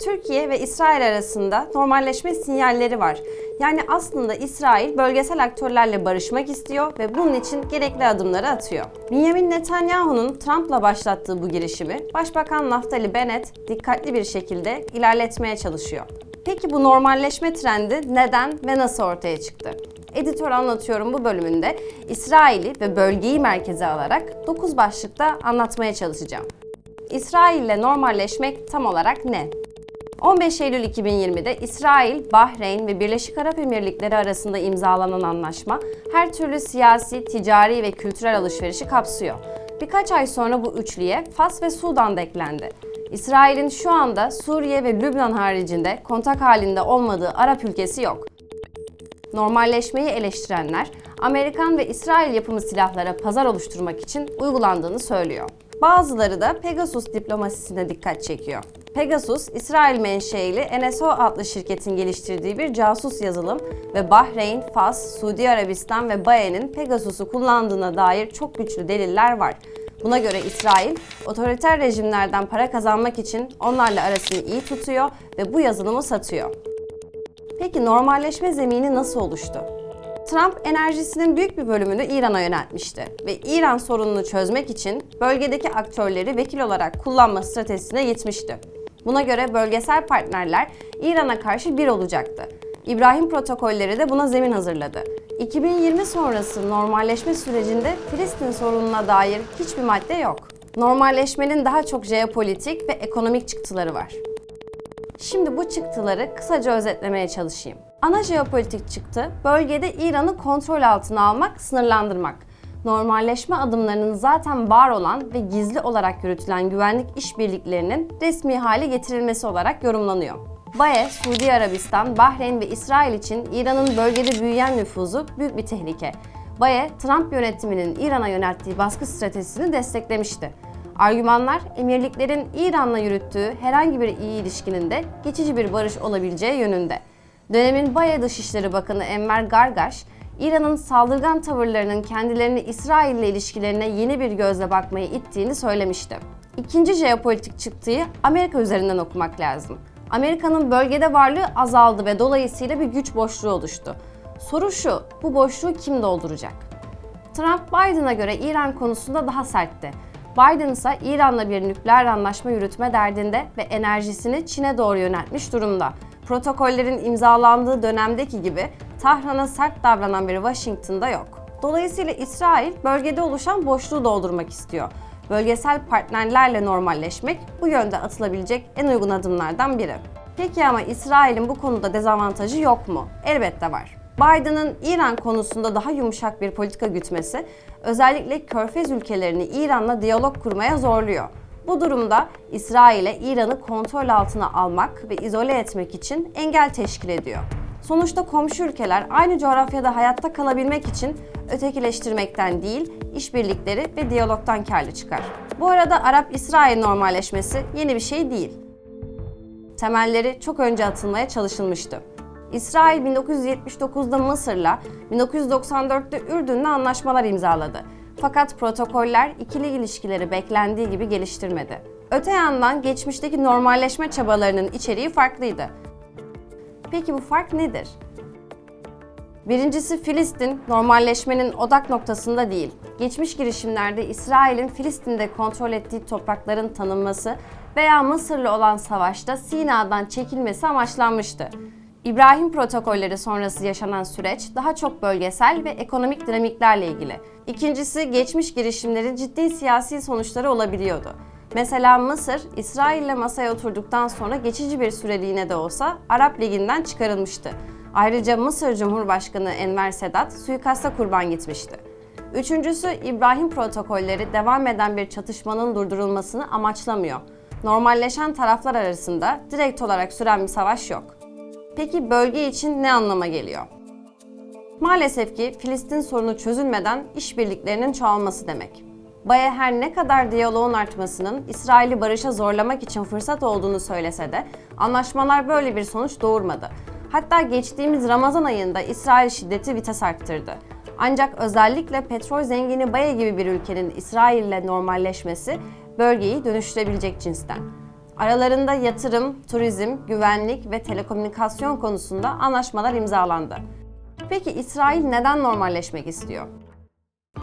Türkiye ve İsrail arasında normalleşme sinyalleri var. Yani aslında İsrail bölgesel aktörlerle barışmak istiyor ve bunun için gerekli adımları atıyor. Benjamin Netanyahu'nun Trump'la başlattığı bu girişimi Başbakan Naftali Bennett dikkatli bir şekilde ilerletmeye çalışıyor. Peki bu normalleşme trendi neden ve nasıl ortaya çıktı? Editör Anlatıyorum bu bölümünde İsrail'i ve bölgeyi merkeze alarak 9 başlıkta anlatmaya çalışacağım. İsrail'le normalleşmek tam olarak ne? 15 Eylül 2020'de İsrail, Bahreyn ve Birleşik Arap Emirlikleri arasında imzalanan anlaşma her türlü siyasi, ticari ve kültürel alışverişi kapsıyor. Birkaç ay sonra bu üçlüye Fas ve Sudan da eklendi. İsrail'in şu anda Suriye ve Lübnan haricinde kontak halinde olmadığı Arap ülkesi yok. Normalleşmeyi eleştirenler, Amerikan ve İsrail yapımı silahlara pazar oluşturmak için uygulandığını söylüyor. Bazıları da Pegasus diplomasisine dikkat çekiyor. Pegasus, İsrail menşeili NSO adlı şirketin geliştirdiği bir casus yazılım ve Bahreyn, Fas, Suudi Arabistan ve BAE'nin Pegasus'u kullandığına dair çok güçlü deliller var. Buna göre İsrail, otoriter rejimlerden para kazanmak için onlarla arasını iyi tutuyor ve bu yazılımı satıyor. Peki normalleşme zemini nasıl oluştu? Trump enerjisinin büyük bir bölümünü İran'a yöneltmişti ve İran sorununu çözmek için bölgedeki aktörleri vekil olarak kullanma stratejisine gitmişti. Buna göre bölgesel partnerler İran'a karşı bir olacaktı. İbrahim protokolleri de buna zemin hazırladı. 2020 sonrası normalleşme sürecinde Filistin sorununa dair hiçbir madde yok. Normalleşmenin daha çok jeopolitik ve ekonomik çıktıları var. Şimdi bu çıktıları kısaca özetlemeye çalışayım. Ana jeopolitik çıktı, bölgede İran'ı kontrol altına almak, sınırlandırmak. Normalleşme adımlarının zaten var olan ve gizli olarak yürütülen güvenlik işbirliklerinin resmi hale getirilmesi olarak yorumlanıyor. BAE, Suudi Arabistan, Bahreyn ve İsrail için İran'ın bölgede büyüyen nüfuzu büyük bir tehlike. BAE, Trump yönetiminin İran'a yönelttiği baskı stratejisini desteklemişti. Argümanlar, emirliklerin İran'la yürüttüğü herhangi bir iyi ilişkinin de geçici bir barış olabileceği yönünde. Dönemin BAE Dışişleri Bakanı Enver Gargaş, İran'ın saldırgan tavırlarının kendilerini İsrail ile ilişkilerine yeni bir gözle bakmaya ittiğini söylemişti. İkinci jeopolitik çıktıyı Amerika üzerinden okumak lazım. Amerika'nın bölgede varlığı azaldı ve dolayısıyla bir güç boşluğu oluştu. Soru şu, bu boşluğu kim dolduracak? Trump, Biden'a göre İran konusunda daha sertti. Biden ise İran'la bir nükleer anlaşma yürütme derdinde ve enerjisini Çin'e doğru yöneltmiş durumda. Protokollerin imzalandığı dönemdeki gibi Tahran'a sert davranan bir Washington'da yok. Dolayısıyla İsrail bölgede oluşan boşluğu doldurmak istiyor. Bölgesel partnerlerle normalleşmek bu yönde atılabilecek en uygun adımlardan biri. Peki ama İsrail'in bu konuda dezavantajı yok mu? Elbette var. Biden'ın İran konusunda daha yumuşak bir politika gütmesi, özellikle Körfez ülkelerini İran'la diyalog kurmaya zorluyor. Bu durumda İsrail'e İran'ı kontrol altına almak ve izole etmek için engel teşkil ediyor. Sonuçta komşu ülkeler aynı coğrafyada hayatta kalabilmek için ötekileştirmekten değil, işbirlikleri ve diyalogtan kârlı çıkar. Bu arada Arap-İsrail normalleşmesi yeni bir şey değil. Temelleri çok önce atılmaya çalışılmıştı. İsrail 1979'da Mısır'la, 1994'te Ürdün'le anlaşmalar imzaladı. Fakat protokoller ikili ilişkileri beklendiği gibi geliştirmedi. Öte yandan geçmişteki normalleşme çabalarının içeriği farklıydı. Peki bu fark nedir? Birincisi, Filistin normalleşmenin odak noktasında değil. Geçmiş girişimlerde İsrail'in Filistin'de kontrol ettiği toprakların tanınması veya Mısır'la olan savaşta Sina'dan çekilmesi amaçlanmıştı. İbrahim protokolleri sonrası yaşanan süreç daha çok bölgesel ve ekonomik dinamiklerle ilgili. İkincisi, geçmiş girişimlerin ciddi siyasi sonuçları olabiliyordu. Mesela Mısır, İsrail'le masaya oturduktan sonra geçici bir süreliğine de olsa Arap Ligi'nden çıkarılmıştı. Ayrıca Mısır Cumhurbaşkanı Enver Sedat suikasta kurban gitmişti. Üçüncüsü, İbrahim protokolleri devam eden bir çatışmanın durdurulmasını amaçlamıyor. Normalleşen taraflar arasında direkt olarak süren bir savaş yok. Peki bölge için ne anlama geliyor? Maalesef ki Filistin sorunu çözülmeden işbirliklerinin çoğalması demek. BAE her ne kadar diyaloğun artmasının İsrail'i barışa zorlamak için fırsat olduğunu söylese de anlaşmalar böyle bir sonuç doğurmadı. Hatta geçtiğimiz Ramazan ayında İsrail şiddeti vites arttırdı. Ancak özellikle petrol zengini BAE gibi bir ülkenin İsrail'le normalleşmesi bölgeyi dönüştürebilecek cinsten. Aralarında yatırım, turizm, güvenlik ve telekomünikasyon konusunda anlaşmalar imzalandı. Peki İsrail neden normalleşmek istiyor?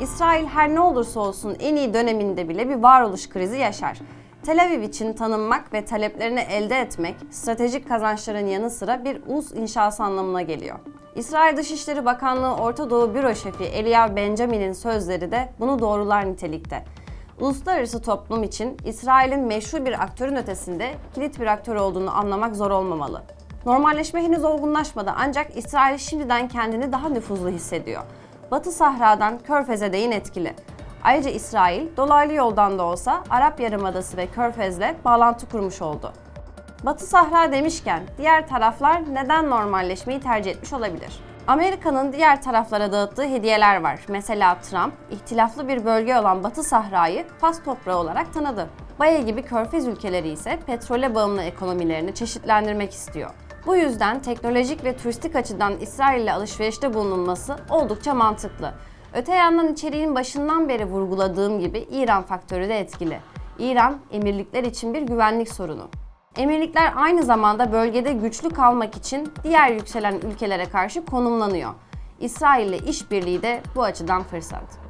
İsrail her ne olursa olsun en iyi döneminde bile bir varoluş krizi yaşar. Tel Aviv için tanınmak ve taleplerini elde etmek, stratejik kazançların yanı sıra bir ulus inşası anlamına geliyor. İsrail Dışişleri Bakanlığı Orta Doğu Büro Şefi Eliyav Benjamin'in sözleri de bunu doğrular nitelikte. Uluslararası toplum için İsrail'in meşru bir aktörün ötesinde kilit bir aktör olduğunu anlamak zor olmamalı. Normalleşme henüz olgunlaşmadı ancak İsrail şimdiden kendini daha nüfuzlu hissediyor. Batı Sahra'dan Körfez'e değin etkili. Ayrıca İsrail, dolaylı yoldan da olsa Arap Yarımadası ve Körfez'le bağlantı kurmuş oldu. Batı Sahra demişken diğer taraflar neden normalleşmeyi tercih etmiş olabilir? Amerika'nın diğer taraflara dağıttığı hediyeler var. Mesela Trump, ihtilaflı bir bölge olan Batı Sahra'yı Fas toprağı olarak tanıdı. Baye gibi Körfez ülkeleri ise petrole bağımlı ekonomilerini çeşitlendirmek istiyor. Bu yüzden teknolojik ve turistik açıdan İsrail ile alışverişte bulunulması oldukça mantıklı. Öte yandan içeriğin başından beri vurguladığım gibi İran faktörü de etkili. İran, emirlikler için bir güvenlik sorunu. Emirlikler aynı zamanda bölgede güçlü kalmak için diğer yükselen ülkelere karşı konumlanıyor. İsrail ile işbirliği de bu açıdan fırsat.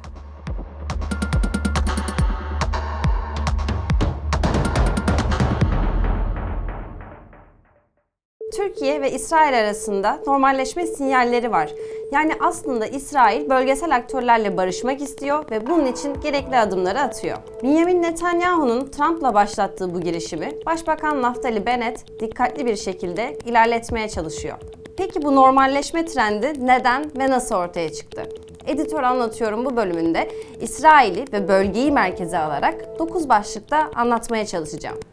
Türkiye ve İsrail arasında normalleşme sinyalleri var. Yani aslında İsrail bölgesel aktörlerle barışmak istiyor ve bunun için gerekli adımları atıyor. Benjamin Netanyahu'nun Trump'la başlattığı bu girişimi Başbakan Naftali Bennett dikkatli bir şekilde ilerletmeye çalışıyor. Peki bu normalleşme trendi neden ve nasıl ortaya çıktı? Editör Anlatıyorum bu bölümünde İsrail'i ve bölgeyi merkeze alarak 9 başlıkta anlatmaya çalışacağım.